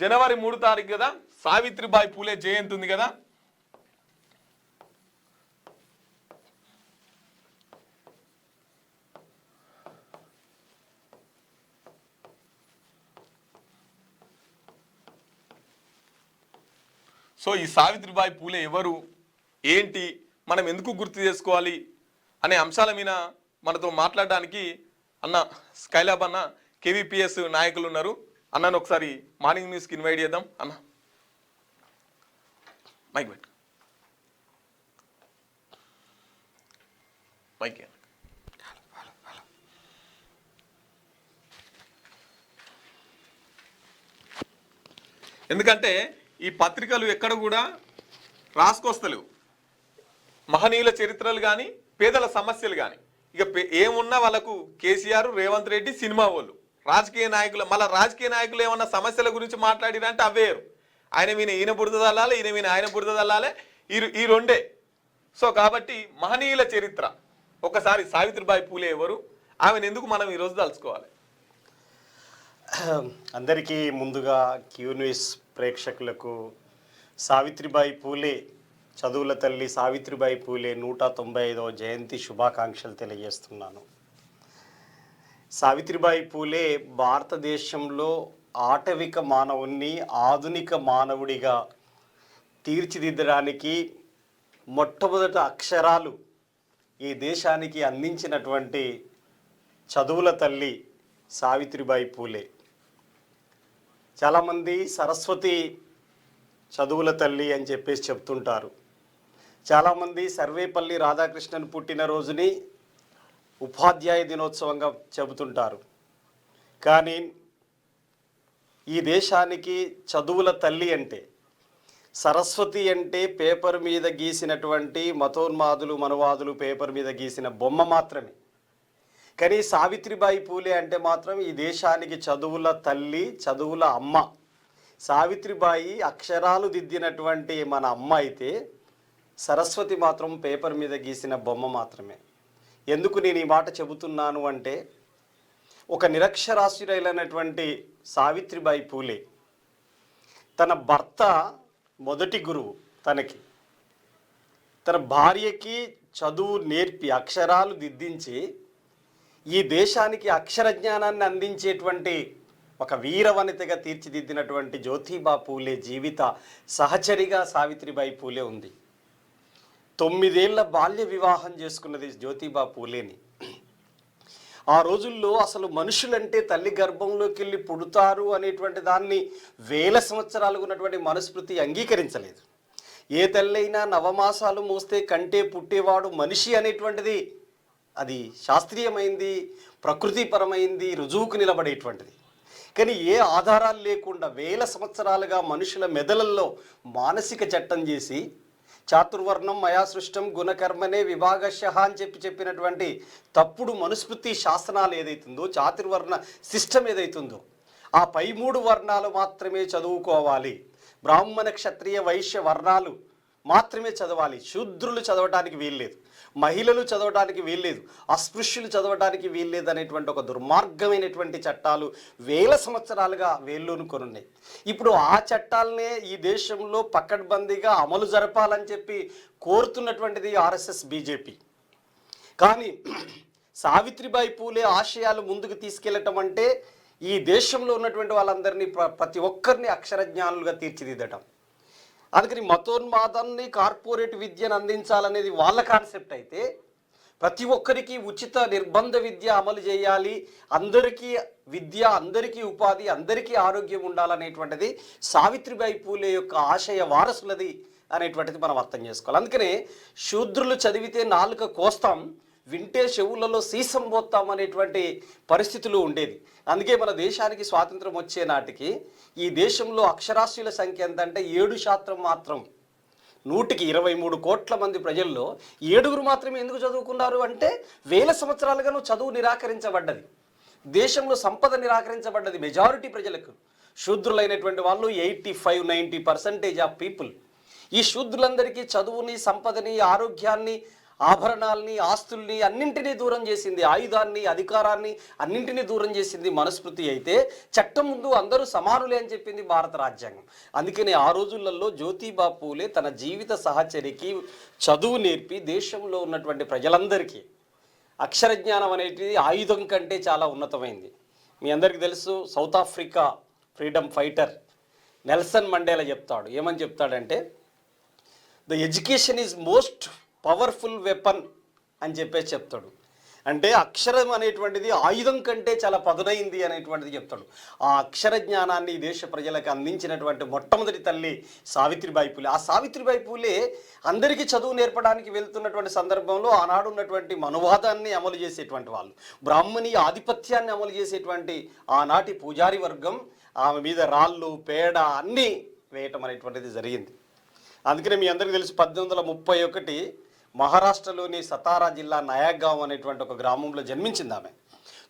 జనవరి 3 తారీఖు కదా, సావిత్రిబాయి పూలే జయంతి ఉంది కదా. సో ఈ సావిత్రిబాయి పూలే ఎవరు, ఏంటి, మనం ఎందుకు గుర్తు చేసుకోవాలి అనే అంశాల మీద మనతో మాట్లాడడానికి అన్న స్కైలాబ్ అన్న కేవీపీఎస్ నాయకులు ఉన్నారు. అన్నను ఒకసారి మార్నింగ్ న్యూస్కి ఇన్వైట్ చేద్దాం. అన్న మైక్ పెట్టు. మైక్ ఎందుకంటే ఈ పత్రికలు ఎక్కడ కూడా రాసుకొస్తలేవు. మహనీయుల చరిత్రలు కానీ పేదల సమస్యలు కానీ ఇక ఏమున్నా వాళ్ళకు కేసీఆర్, రేవంత్ రెడ్డి సినిమా వాళ్ళు, రాజకీయ నాయకులు. మళ్ళీ రాజకీయ నాయకులు ఏమన్నా సమస్యల గురించి మాట్లాడిరంటే అవేరు. ఈయన బురద తల్లాలి, ఆయన బురద తల్లాలి, ఈ రెండే. సో కాబట్టి మహనీయుల చరిత్ర ఒకసారి సావిత్రిబాయి పూలే ఎవరు, ఆమెను ఎందుకు మనం ఈరోజు తలుచుకోవాలి? అందరికీ ముందుగా క్యూ న్యూస్ ప్రేక్షకులకు సావిత్రిబాయి పూలే, చదువుల తల్లి సావిత్రిబాయి పూలే 195వ జయంతి శుభాకాంక్షలు తెలియజేస్తున్నాను. సావిత్రిబాయి పూలే భారతదేశంలో ఆటవిక మానవుణ్ణి ఆధునిక మానవుడిగా తీర్చిదిద్దడానికి మొట్టమొదట అక్షరాలు ఈ దేశానికి అందించినటువంటి చదువుల తల్లి సావిత్రిబాయి పూలే. చాలామంది సరస్వతి చదువుల తల్లి అని చెప్పేసి చెప్తుంటారు. చాలామంది సర్వేపల్లి రాధాకృష్ణన్ పుట్టినరోజుని ఉపాధ్యాయ దినోత్సవంగా చెబుతుంటారు. కానీ ఈ దేశానికి చదువుల తల్లి అంటే, సరస్వతి అంటే పేపర్ మీద గీసినటువంటి మతోన్మాదులు మనువాదులు పేపర్ మీద గీసిన బొమ్మ మాత్రమే. కానీ సావిత్రిబాయి పూలే అంటే మాత్రం ఈ దేశానికి చదువుల తల్లి, చదువుల అమ్మ. సావిత్రిబాయి అక్షరాలు దిద్దినటువంటి మన అమ్మ అయితే, సరస్వతి మాత్రం పేపర్ మీద గీసిన బొమ్మ మాత్రమే. ఎందుకు నేను ఈ మాట చెబుతున్నాను అంటే, ఒక నిరక్షరాస్యురైనటువంటి సావిత్రిబాయి పూలే తన భర్త మొదటి గురువు, తన భార్యకి చదువు నేర్పి అక్షరాలు దిద్దించి ఈ దేశానికి అక్షర జ్ఞానాన్ని అందించేటువంటి ఒక వీరవనితగా తీర్చిదిద్దినటువంటి జ్యోతిబా పూలే జీవిత సహచరిగా సావిత్రిబాయి పూలే ఉంది. 9 ఏళ్ల బాల్య వివాహం చేసుకున్నది జ్యోతిబా పూలేని. ఆ రోజుల్లో అసలు మనుషులంటే తల్లి గర్భంలోకి వెళ్ళి పుడతారు అనేటువంటి దాన్ని వేల సంవత్సరాలుగా ఉన్నటువంటి మనుస్మృతి అంగీకరించలేదు. ఏ తల్లైనా నవమాసాలు మోస్తే కంటే పుట్టేవాడు మనిషి అనేటువంటిది అది శాస్త్రీయమైంది, ప్రకృతిపరమైంది, రుజువుకు నిలబడేటువంటిది. కానీ ఏ ఆధారాలు లేకుండా వేల సంవత్సరాలుగా మనుషుల మెదళ్ళల్లో మానసిక చట్టం చేసి చాతుర్వర్ణం మయా సృష్టం గుణకర్మనే విభాగశః అని చెప్పినటువంటి తప్పుడు మనుస్మృతి శాసనాలు ఏదైతుందో, చాతుర్వర్ణ సిస్టమ్ ఏదైతుందో, ఆ పై 3 వర్ణాలు మాత్రమే చదువుకోవాలి, బ్రాహ్మణ క్షత్రియ వైశ్య వర్ణాలు మాత్రమే చదవాలి, శూద్రులు చదవడానికి వీల్లేదు, మహిళలు చదవడానికి వీల్లేదు, అస్పృశ్యులు చదవడానికి వీల్లేదు అనేటువంటి ఒక దుర్మార్గమైనటువంటి చట్టాలు వేల సంవత్సరాలుగా వేళ్ళూను కొనున్నాయి. ఇప్పుడు ఆ చట్టాలనే ఈ దేశంలో పకడ్బందీగా అమలు జరపాలని చెప్పి కోరుతున్నటువంటిది ఆర్ఎస్ఎస్ బీజేపీ. కానీ సావిత్రిబాయి పూలే ఆశయాలు ముందుకు తీసుకెళ్లటం అంటే ఈ దేశంలో ఉన్నటువంటి వాళ్ళందరినీ ప్రతి ఒక్కరిని అక్షరజ్ఞానులుగా తీర్చిదిద్దటం. అందుకని మతోన్మాదాన్ని, కార్పొరేట్ విద్యను అందించాలనేది వాళ్ళ కాన్సెప్ట్ అయితే, ప్రతి ఒక్కరికి ఉచిత నిర్బంధ విద్య అమలు చేయాలి, అందరికీ విద్య, అందరికీ ఉపాధి, అందరికీ ఆరోగ్యం ఉండాలనేటువంటిది సావిత్రిబాయి పూలే యొక్క ఆశయ వారసులది అనేటువంటిది మనం అర్థం చేసుకోవాలి. అందుకనే శూద్రులు చదివితే నాలుక కోస్తాం, వింటే చెవులలో సీసం పోతాం అనేటువంటి పరిస్థితులు ఉండేది. అందుకే మన దేశానికి స్వాతంత్రం వచ్చే నాటికి ఈ దేశంలో అక్షరాస్యుల సంఖ్య ఎంత అంటే 7% మాత్రం. 100కి 23 కోట్ల మంది ప్రజల్లో 7 మాత్రమే ఎందుకు చదువుకున్నారు అంటే, వేల సంవత్సరాలుగా చదువు నిరాకరించబడ్డది, దేశంలో సంపద నిరాకరించబడ్డది మెజారిటీ ప్రజలకు. శూద్రులైనటువంటి వాళ్ళు 85-90% ఆఫ్ పీపుల్. ఈ శూద్రులందరికీ చదువుని, సంపదని, ఆరోగ్యాన్ని ఆభరణాల్ని, ఆస్తుల్ని అన్నింటినీ దూరం చేసింది, ఆయుధాన్ని, అధికారాన్ని అన్నింటినీ దూరం చేసింది మనుస్మృతి అయితే, చట్టం ముందు అందరూ సమానులే అని చెప్పింది భారత రాజ్యాంగం. అందుకని ఆ రోజులలో జ్యోతిబా పూలే తన జీవిత సహచరికి చదువు నేర్పి దేశంలో ఉన్నటువంటి ప్రజలందరికీ అక్షర జ్ఞానం అనేది ఆయుధం కంటే చాలా ఉన్నతమైంది. మీ అందరికీ తెలుసు, South Africa freedom fighter Nelson Mandela చెప్తాడు. ఏమని చెప్తాడంటే, the education is most powerful weapon అని చెప్పేసి చెప్తాడు. అంటే అక్షరం అనేటువంటిది ఆయుధం కంటే చాలా పదునైంది అనేటువంటిది చెప్తాడు. ఆ అక్షర జ్ఞానాన్ని దేశ ప్రజలకు అందించినటువంటి మొట్టమొదటి తల్లి సావిత్రిబాయి పూలే. ఆ సావిత్రిబాయి పూలే అందరికీ చదువు నేర్పడానికి వెళ్తున్నటువంటి సందర్భంలో ఆనాడు ఉన్నటువంటి మనువాదాన్ని అమలు చేసేటువంటి వాళ్ళు, బ్రాహ్మణీయ ఆధిపత్యాన్ని అమలు చేసేటువంటి ఆనాటి పూజారి వర్గం ఆమె మీద రాళ్ళు, పేడ అన్నీ వేయటం అనేటువంటిది జరిగింది. అందుకనే మీ అందరికీ తెలుసు, 1831 మహారాష్ట్రలోని సతారా జిల్లా నయాగావ్ అనేటువంటి ఒక గ్రామంలో జన్మించింది ఆమె.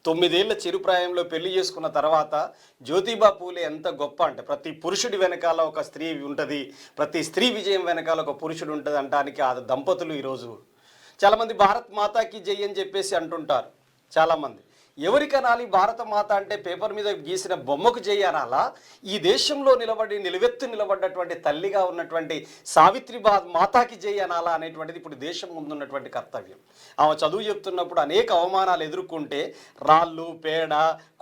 9 ఏళ్ల చిరుప్రాయంలో పెళ్లి చేసుకున్న తర్వాత జ్యోతిబా పూలే ఎంత గొప్ప అంటే, ప్రతి పురుషుడి వెనకాల ఒక స్త్రీ ఉంటుంది, ప్రతి స్త్రీ విజయం వెనకాల ఒక పురుషుడు ఉంటుంది అనడానికి ఆ దంపతులు ఈరోజు. చాలామంది భారత్ మాతాకి జై అని చెప్పేసి అంటుంటారు. చాలామంది ఎవరికి అనాలి? భారత మాత అంటే పేపర్ మీద గీసిన బొమ్మకు జై అనాలా? ఈ దేశంలో నిలువెత్తు నిలబడ్డటువంటి తల్లిగా ఉన్నటువంటి సావిత్రిబా మాతాకి జై అనాలా అనేటువంటిది ఇప్పుడు దేశం ముందున్నటువంటి కర్తవ్యం. ఆమె చదువు చెప్తున్నప్పుడు అనేక అవమానాలు ఎదుర్కొంటే, రాళ్ళు, పేడ,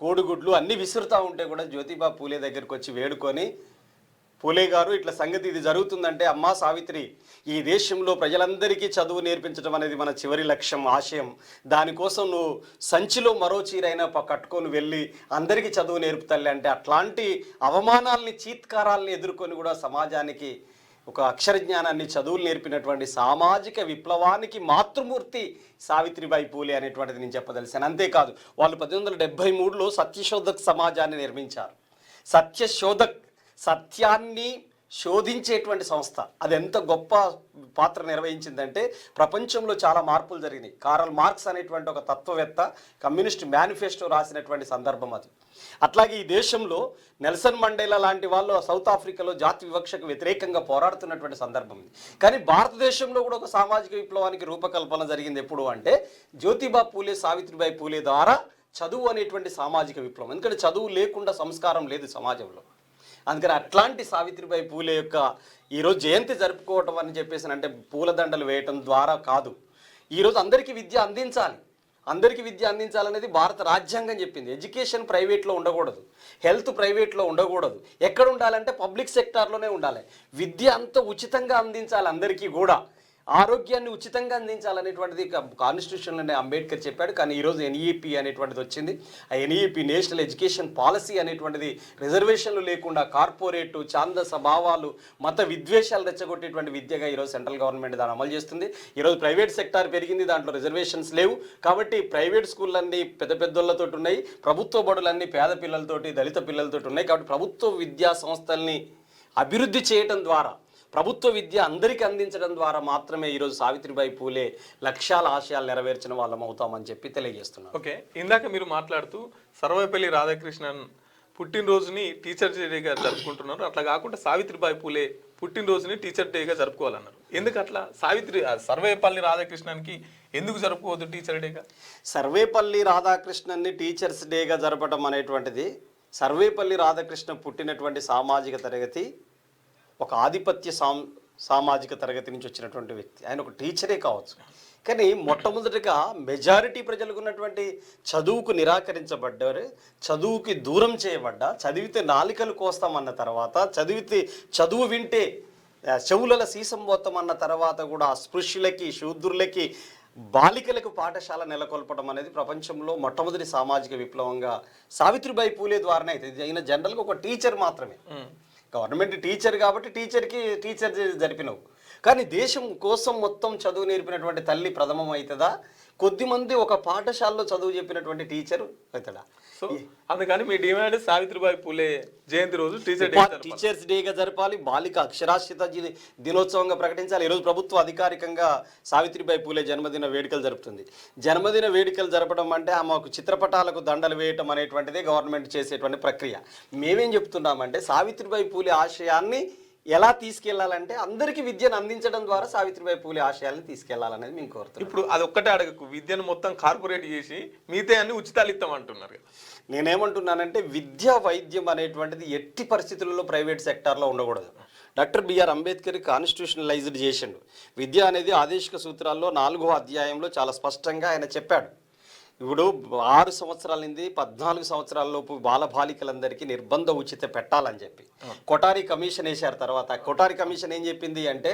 కోడిగుడ్లు అన్నీ విసురుతూ ఉంటే కూడా జ్యోతిబా పూలే దగ్గరికి వచ్చి వేడుకొని, పూలే గారు ఇట్లా సంగతి ఇది జరుగుతుందంటే, అమ్మా సావిత్రి, ఈ దేశంలో ప్రజలందరికీ చదువు నేర్పించడం అనేది మన చివరి లక్ష్యం, ఆశయం. దానికోసం నువ్వు సంచిలో మరో చీరైనా కట్టుకొని వెళ్ళి అందరికీ చదువు నేర్పుతల్లి అంటే, అట్లాంటి అవమానాల్ని, చీత్కారాల్ని ఎదుర్కొని కూడా సమాజానికి ఒక అక్షర జ్ఞానాన్ని, చదువులు నేర్పినటువంటి సామాజిక విప్లవానికి మాతృమూర్తి సావిత్రిబాయి పూలే అనేటువంటిది నేను చెప్పదలిసాను. అంతేకాదు, వాళ్ళు 1873లో సత్యశోధక్ సమాజాన్ని నిర్మించారు. సత్యశోధక్ సత్యాన్ని శోధించేటువంటి సంస్థ. అది ఎంత గొప్ప పాత్ర నిర్వహించిందంటే, ప్రపంచంలో చాలా మార్పులు జరిగినాయి. కారల్ మార్క్స్ అనేటువంటి ఒక తత్వవేత్త కమ్యూనిస్ట్ మేనిఫెస్టో రాసినటువంటి సందర్భం అది. అట్లాగే ఈ దేశంలో నెల్సన్ మండేలా లాంటి వాళ్ళు సౌత్ ఆఫ్రికాలో జాతి వివక్షకు వ్యతిరేకంగా పోరాడుతున్నటువంటి సందర్భం ఇది. కానీ భారతదేశంలో కూడా ఒక సామాజిక విప్లవానికి రూపకల్పన జరిగింది ఎప్పుడు అంటే, జ్యోతిబా పూలే, సావిత్రిబాయి పూలే ద్వారా చదువు అనేటువంటి సామాజిక విప్లవం. ఎందుకంటే చదువు లేకుండా సంస్కారం లేదు సమాజంలో. అందుకని అట్లాంటి సావిత్రిబాయి పూలే యొక్క ఈరోజు జయంతి జరుపుకోవటం అని చెప్పేసి అంటే, పూలదండలు వేయటం ద్వారా కాదు, ఈరోజు అందరికీ విద్య అందించాలి. అందరికీ విద్య అందించాలనేది భారత రాజ్యాంగం చెప్పింది. ఎడ్యుకేషన్ ప్రైవేట్లో ఉండకూడదు, హెల్త్ ప్రైవేట్లో ఉండకూడదు. ఎక్కడ ఉండాలంటే పబ్లిక్ సెక్టార్లోనే ఉండాలి. విద్య అంతా ఉచితంగా అందించాలి, అందరికీ కూడా ఆరోగ్యాన్ని ఉచితంగా అందించాలనేటువంటిది కాన్స్టిట్యూషన్లోనే అంబేద్కర్ చెప్పాడు. కానీ ఈరోజు ఎన్ఈపీ అనేటువంటిది వచ్చింది. ఆ ఎన్ఈపీ నేషనల్ ఎడ్యుకేషన్ పాలసీ అనేటువంటిది రిజర్వేషన్లు లేకుండా కార్పొరేటు, ఛాందస భావాలు, మత విద్వేషాలు రెచ్చగొట్టేటువంటి విద్యగా ఈరోజు సెంట్రల్ గవర్నమెంట్ దాన్ని అమలు చేస్తుంది. ఈరోజు ప్రైవేట్ సెక్టార్ పెరిగింది, దాంట్లో రిజర్వేషన్స్ లేవు. కాబట్టి ప్రైవేట్ స్కూళ్ళన్నీ పెద్ద పెద్దోళ్ళతో ఉన్నాయి, ప్రభుత్వ బడులన్నీ పేద పిల్లలతోటి, దళిత పిల్లలతోటి ఉన్నాయి. కాబట్టి ప్రభుత్వ విద్యా సంస్థల్ని అభివృద్ధి చేయటం ద్వారా, ప్రభుత్వ విద్య అందరికీ అందించడం ద్వారా మాత్రమే ఈరోజు సావిత్రిబాయి పూలే లక్ష్యాల, ఆశయాలు నెరవేర్చిన వాళ్ళం అవుతామని చెప్పి తెలియజేస్తున్నాను. ఓకే, ఇందాక మీరు మాట్లాడుతూ సర్వేపల్లి రాధాకృష్ణన్ పుట్టినరోజుని టీచర్ డేగా జరుపుకుంటున్నారు. అట్లా కాకుండా సావిత్రిబాయి పూలే పుట్టినరోజుని టీచర్ డేగా జరుపుకోవాలన్నారు. ఎందుకు అట్లా? సర్వేపల్లి రాధాకృష్ణన్కి ఎందుకు జరుపుకోవద్దు టీచర్ డేగా? సర్వేపల్లి రాధాకృష్ణన్ని టీచర్స్ డేగా జరపడం అనేటువంటిది, సర్వేపల్లి రాధాకృష్ణ పుట్టినటువంటి సామాజిక తరగతి ఒక ఆధిపత్య సామాజిక తరగతి నుంచి వచ్చినటువంటి వ్యక్తి. ఆయన ఒక టీచరే కావచ్చు, కానీ మొట్టమొదటిగా మెజారిటీ ప్రజలకు ఉన్నటువంటి చదువుకు నిరాకరించబడ్డారు, చదువుకి దూరం చేయబడ్డ, చదివితే నాలికలు కోస్తామన్న తర్వాత, చదువు వింటే చెవుల సీసం పోతామన్న తర్వాత కూడా అస్పృశ్యులకి, శూద్రులకి, బాలికలకు పాఠశాల నెలకొల్పడం అనేది ప్రపంచంలో మొట్టమొదటి సామాజిక విప్లవంగా సావిత్రిబాయి పూలే ద్వారానే అవుతుంది. అయినా జనరల్గా ఒక టీచర్ మాత్రమే, గవర్నమెంట్ టీచర్ కాబట్టి టీచర్ జరిపినవు. కానీ దేశం కోసం మొత్తం చదువు నేర్పినటువంటి తల్లి ప్రథమం అవుతుందా? కొద్దిమంది ఒక పాఠశాలలో చదువు చెప్పినటువంటి టీచర్ అవుతాడా? సో అందుకని మీ డిమాండ్ సావిత్రిబాయి పూలే జయంతి రోజు టీచర్స్ డేగా జరపాలి, బాలిక అక్షరాస్యత దినోత్సవంగా ప్రకటించాలి. ఈరోజు ప్రభుత్వం అధికారికంగా సావిత్రిబాయి పూలే జన్మదిన వేడుకలు జరుపుతుంది. జన్మదిన వేడుకలు జరపడం అంటే ఆమెకు చిత్రపటాలకు దండలు వేయటం అనేటువంటిదే గవర్నమెంట్ చేసేటువంటి ప్రక్రియ. మేమేం చెప్తున్నామంటే, సావిత్రిబాయి పూలే ఆశయాన్ని ఎలా తీసుకెళ్లాలంటే అందరికీ విద్యను అందించడం ద్వారా సావిత్రిబాయి పూలే ఆశయాలను తీసుకెళ్లాలనేది మేము కోరుతున్నాం. ఇప్పుడు అది ఒక్కటే అడగకు, విద్యను మొత్తం కార్పొరేట్ చేసి మిగతా అన్ని ఉచితాలు ఇస్తాం అంటున్నారు కదా. నేనేమంటున్నానంటే విద్యా వైద్యం అనేటువంటిది ఎట్టి పరిస్థితుల్లో ప్రైవేట్ సెక్టార్లో ఉండకూడదు. డాక్టర్ బిఆర్ అంబేద్కర్ కాన్స్టిట్యూషనలైజ్డ్ చేసిండు. విద్య అనేది ఆదేశిక సూత్రాల్లో 4వ అధ్యాయంలో చాలా స్పష్టంగా ఆయన చెప్పాడు. ఇప్పుడు 6 సంవత్సరాల నుండి 14 సంవత్సరాలలోపు బాలబాలికలందరికీ నిర్బంధ ఉచిత పెట్టాలని చెప్పి కొఠారి కమిషన్ వేశారు. తర్వాత కొఠారి కమిషన్ ఏం చెప్పింది అంటే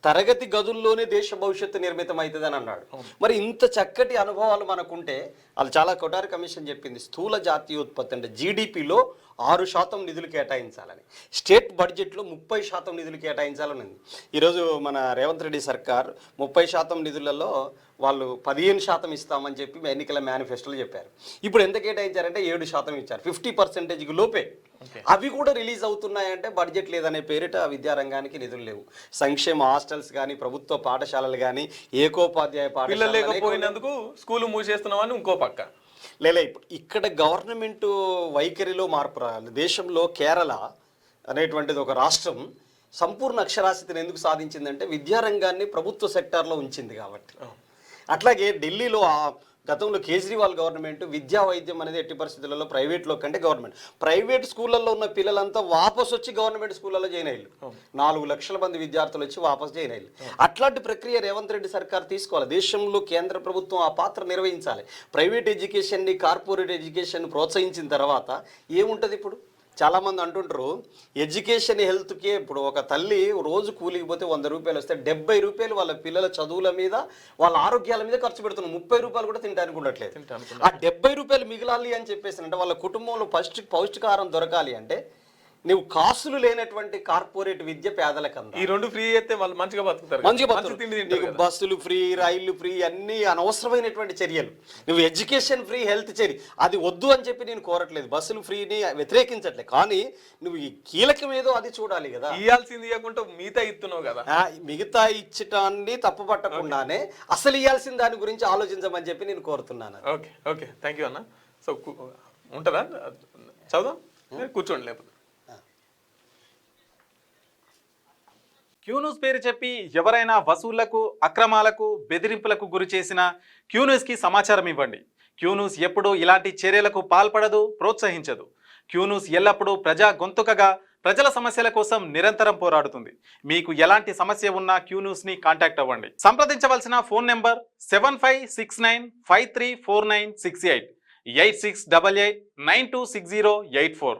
తరగతి గదుల్లోనే దేశ భవిష్యత్తు నిర్మితం అవుతుందని అన్నాడు. మరి ఇంత చక్కటి అనుభవాలు మనకుంటే వాళ్ళు చాలా కొఠారి కమిషన్ చెప్పింది స్థూల జాతీయోత్పత్తి అంటే జీడిపిలో 6% నిధులు కేటాయించాలని, స్టేట్ బడ్జెట్లో 30% నిధులు కేటాయించాలని ఉంది. ఈరోజు మన రేవంత్ రెడ్డి సర్కార్ 30% నిధులలో వాళ్ళు 15% ఇస్తామని చెప్పి ఎన్నికల మేనిఫెస్టోలో చెప్పారు. ఇప్పుడు ఎంత కేటాయించారంటే 7% ఇచ్చారు. 50% లోపే. అవి కూడా రిలీజ్ అవుతున్నాయంటే బడ్జెట్ లేదనే పేరిట విద్యారంగానికి నిధులు లేవు. సంక్షేమ హాస్టల్స్ కానీ, ప్రభుత్వ పాఠశాలలు కానీ, ఏకోపాధ్యాయ పిల్లలు పాఠశాలలు లేకపోయినందుకు స్కూల్ మూసేస్తున్నామని ఇంకో పక్క ఇప్పుడు ఇక్కడ గవర్నమెంట్ వైఖరిలో మార్పు రావాలి. దేశంలో కేరళ అనేటువంటిది ఒక రాష్ట్రం సంపూర్ణ అక్షరాస్యతను ఎందుకు సాధించిందంటే విద్యారంగాన్ని ప్రభుత్వ సెక్టార్లో ఉంచింది కాబట్టి. అట్లాగే ఢిల్లీలో గతంలో కేజ్రీవాల్ గవర్నమెంట్ విద్యా వైద్యం అనేది ఎట్టి పరిస్థితులలో ప్రైవేట్లో కంటే ప్రైవేట్ స్కూళ్ళల్లో ఉన్న పిల్లలంతా వాపసు వచ్చి గవర్నమెంట్ స్కూళ్ళలో జాయిన్ అయ్యారు. 4 లక్షల మంది విద్యార్థులు వచ్చి వాపసు జాయిన్ అయ్యారు. అట్లాంటి ప్రక్రియ రేవంత్ రెడ్డి సర్కార్ తీసుకోవాలి. దేశంలో కేంద్ర ప్రభుత్వం ఆ పాత్ర నిర్వహించాలి. ప్రైవేట్ ఎడ్యుకేషన్ని, కార్పొరేట్ ఎడ్యుకేషన్ ప్రోత్సహించిన తర్వాత ఏముంటుంది? ఇప్పుడు చాలామంది అంటుంటారు ఎడ్యుకేషన్ హెల్త్కే. ఇప్పుడు ఒక తల్లి రోజు కూలికి పోతే 100 రూపాయలు వస్తే 70 రూపాయలు వాళ్ళ పిల్లల చదువుల మీద, వాళ్ళ ఆరోగ్యాల మీద ఖర్చు పెడుతున్నాం. 30 రూపాయలు కూడా తినడానికి ఉండట్లేదు. ఆ 70 రూపాయలు మిగిలాలి అని చెప్పేసి అంటే వాళ్ళ కుటుంబంలో పౌష్టికాహారం దొరకాలి అంటే నువ్వు కాసులు లేనటువంటి కార్పొరేట్ విద్య పేదలకు అందా. ఈ 2 ఫ్రీ అయితే వాళ్ళు మంచిగా బతుకుతారు. నీకు బస్సులు ఫ్రీ, రైళ్లు ఫ్రీ, అన్ని అనవసరమైనటువంటి చర్యలు. నువ్వు ఎడ్యుకేషన్ ఫ్రీ, హెల్త్ చర్య అది వద్దు అని చెప్పి నేను కోరట్లేదు. బస్సులు ఫ్రీని వ్యతిరేకించట్లేదు. కానీ నువ్వు ఈ కీలకం ఏదో అది చూడాలి కదా. ఇవ్వాల్సింది ఇవ్వకుండా మిగతా ఇస్తున్నావు కదా. మిగతా ఇచ్చటాన్ని తప్పు పట్టకుండానే అసలు ఇవ్వాల్సిన దాని గురించి ఆలోచించమని చెప్పి నేను కోరుతున్నాను. ఓకే ఓకే, థ్యాంక్ యూ అన్న. సో ఉంటుందా చదువు, కూర్చోండి. లేకపోతే క్యూన్యూస్ పేరు చెప్పి ఎవరైనా వసూళ్లకు, అక్రమాలకు, బెదిరింపులకు గురి చేసిన క్యూన్యూస్కి సమాచారం ఇవ్వండి. క్యూన్యూస్ ఎప్పుడూ ఇలాంటి చర్యలకు పాల్పడదు, ప్రోత్సహించదు. క్యూన్యూస్ ఎల్లప్పుడూ ప్రజా గొంతుకగా ప్రజల సమస్యల కోసం నిరంతరం పోరాడుతుంది. మీకు ఎలాంటి సమస్య ఉన్నా క్యూన్యూస్ని కాంటాక్ట్ అవ్వండి. సంప్రదించవలసిన ఫోన్ నెంబర్ 7569534968 8688926084.